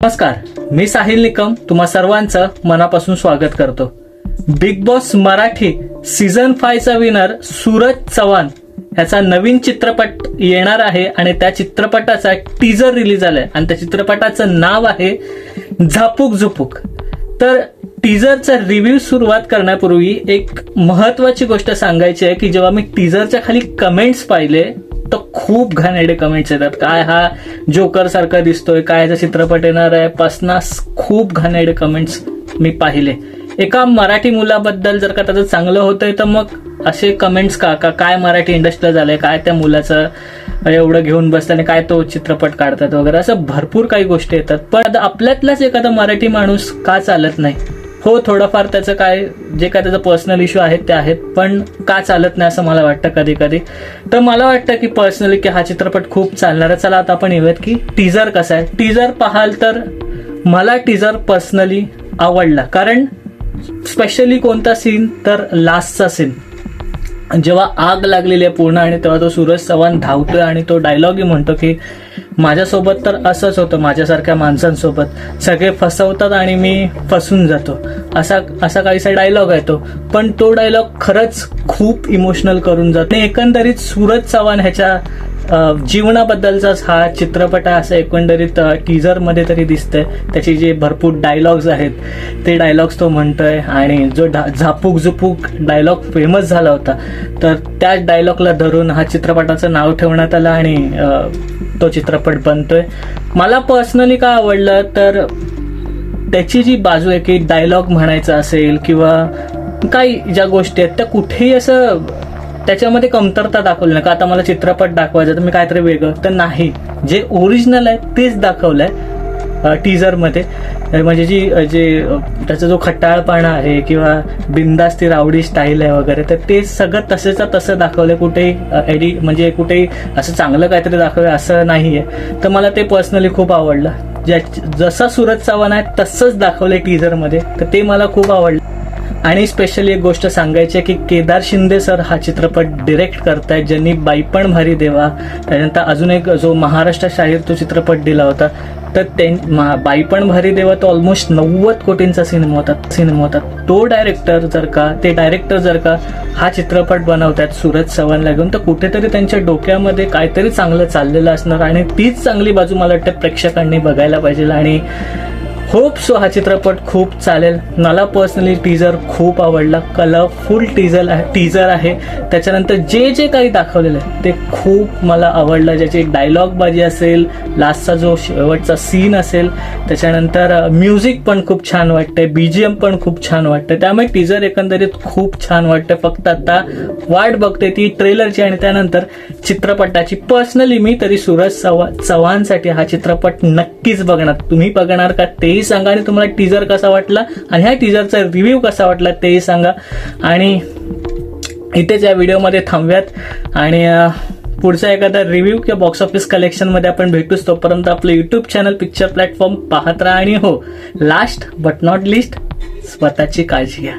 नमस्कार, मी साहिल निकम तुम्हा सर्वांचं मनापासून स्वागत करतो। बिग बॉस मराठी सीझन 5 चा विनर सूरज चव्हाण याचा नवीन चित्रपट येणार आहे आणि त्या चित्रपटाचा टीजर रिलीज झालाय आणि त्या चित्रपटाचं नाव आहे झापूक झुपूक। तर टीजरचा रिव्ह्यू सुरुवात करण्यापूर्वी एक महत्त्वाची गोष्ट सांगायची आहे की जेव्हा मी टीजरच्या खाली कमेंट्स पाहिले तर खूप घाणेरडे कमेंट्स येतात। काय हा जोकर सारखा दिसतोय, काय याचा चित्रपट येणार आहे, पसनास खूप घाणेरडे कमेंट्स मी पाहिले। एका मराठी मुलाबद्दल जर का त्याचं चांगलं होतंय तर मग असे कमेंट्स का काय मराठी इंडस्ट्रीला झालंय, काय त्या मुलाचं एवढं घेऊन बसताना काय तो चित्रपट काढतात वगैरे, असं भरपूर काही गोष्टी येतात। पण आपल्यातलाच एखादा मराठी माणूस का चालत नाही? हो, थोडंफार त्याचं काय जे काय त्याचा पर्सनल इश्यू आहेत ते आहेत, पण का चालत नाही असं मला वाटतं कधी कधी। तर मला वाटतं की पर्सनली की हा चित्रपट खूप चालणार आहे। चला आता आपण येऊयात की टीजर कसा आहे। टीजर पाहाल तर मला टीजर पर्सनली आवडला, कारण स्पेशली कोणता सीन तर लास्टचा सीन, जेव्हा आग लागलेली आहे पूर्ण आणि तेव्हा तो सूरज चव्हाण धावतोय आणि तो डायलॉग म्हणतो की माझ्यासोबत तर असंच होतं, माझ्यासारख्या माणसांसोबत सगळे फसवतात आणि मी फसून जातो, असा काहीसा डायलॉग आहे तो। पण तो डायलॉग खरंच खूप इमोशनल करून जातो। एकंदरीत सूरज चव्हाण ह्याच्या जीवनाबद्दलचाच हा चित्रपट आहे असं एकंदरीत टीजर मध्ये तरी दिसतंय। त्याचे जे भरपूर डायलॉग्स आहेत ते डायलॉग्स तो म्हणतोय आणि जो झापूक झुपूक डायलॉग फेमस झाला होता तर त्या डायलॉगला धरून हा चित्रपटाचं नाव ठेवण्यात आलं आणि तो चित्रपट बनतोय। मला पर्सनली का आवडलं तर त्याची जी बाजू आहे की डायलॉग म्हणायचा असेल किंवा काही ज्या गोष्टी आहेत त्या कुठेही असं त्याच्यामध्ये कमतरता दाखवली नाही का आता मला चित्रपट दाखवायचा तर मी काहीतरी वेगळं तर नाही, जे ओरिजिनल आहे तेच दाखवलंय टीजर मध्ये। म्हणजे जे त्याचा जो खट्टाळपणा आहे किंवा बिंदास्ती रावडी स्टाईल आहे वगैरे तर ते सगळं तसेच तसं दाखवलंय। कुठेही एडिट म्हणजे कुठेही असं चांगलं काहीतरी दाखवलंय असं नाहीये। तर मला ते पर्सनली खूप आवडलं। जसा सूरज चव्हाण आहे तसंच दाखवलंय टीजर मध्ये, तर ते मला खूप आवडलं। आणि स्पेशली एक गोष्ट सांगायची आहे की केदार शिंदे सर हा चित्रपट डिरेक्ट करतायत, ज्यांनी बाई पण भारी देवा, त्यानंतर अजून एक जो महाराष्ट्र शाहीर तो चित्रपट दिला होता तर बाई पण भारी देवा तो ऑलमोस्ट 90 कोटींचा सिनेमा होता। तो डायरेक्टर जर का हा चित्रपट बनवतात सूरज चव्हाणला घेऊन तर कुठेतरी त्यांच्या डोक्यामध्ये काहीतरी चांगलं चाललेलं असणार आणि तीच चांगली बाजू मला वाटतं प्रेक्षकांनी बघायला पाहिजे आणि होप सो हा चित्रपट खूप चालेल। मला पर्सनली टीजर खूप आवडला, कलरफुल टीजर आहे। त्याच्यानंतर जे काही दाखवलेलं आहे ते खूप मला आवडलं, ज्याची डायलॉग बाजी असेल, लास्टचा जो शेवटचा सीन असेल, त्याच्यानंतर म्युझिक पण खूप छान वाटतंय, बीजीएम पण खूप छान वाटतंय। त्यामुळे टीजर एकंदरीत खूप छान वाटतं। फक्त आता वाट बघते ती ट्रेलरची आणि त्यानंतर चित्रपटाची। पर्सनली मी तरी सूरज चव्हाणसाठी हा चित्रपट नक्कीच बघणार। तुम्ही बघणार का तेही सांगा आणि तुम्हाला टीजर कसा वाटला आणि ह्या टीजरचा रिव्ह्यू कसा वाटला तेही सांगा। आणि इथेच या व्हिडिओमध्ये थांबूयात आणि पुढचा एखादा रिव्ह्यू किंवा बॉक्स ऑफिस कलेक्शन मध्ये आपण भेटूच। तोपर्यंत आपलं युट्यूब चॅनल पिक्चर प्लॅटफॉर्म पाहत राहा आणि हो, लास्ट बट नॉट लिस्ट, स्वतःची काळजी घ्या।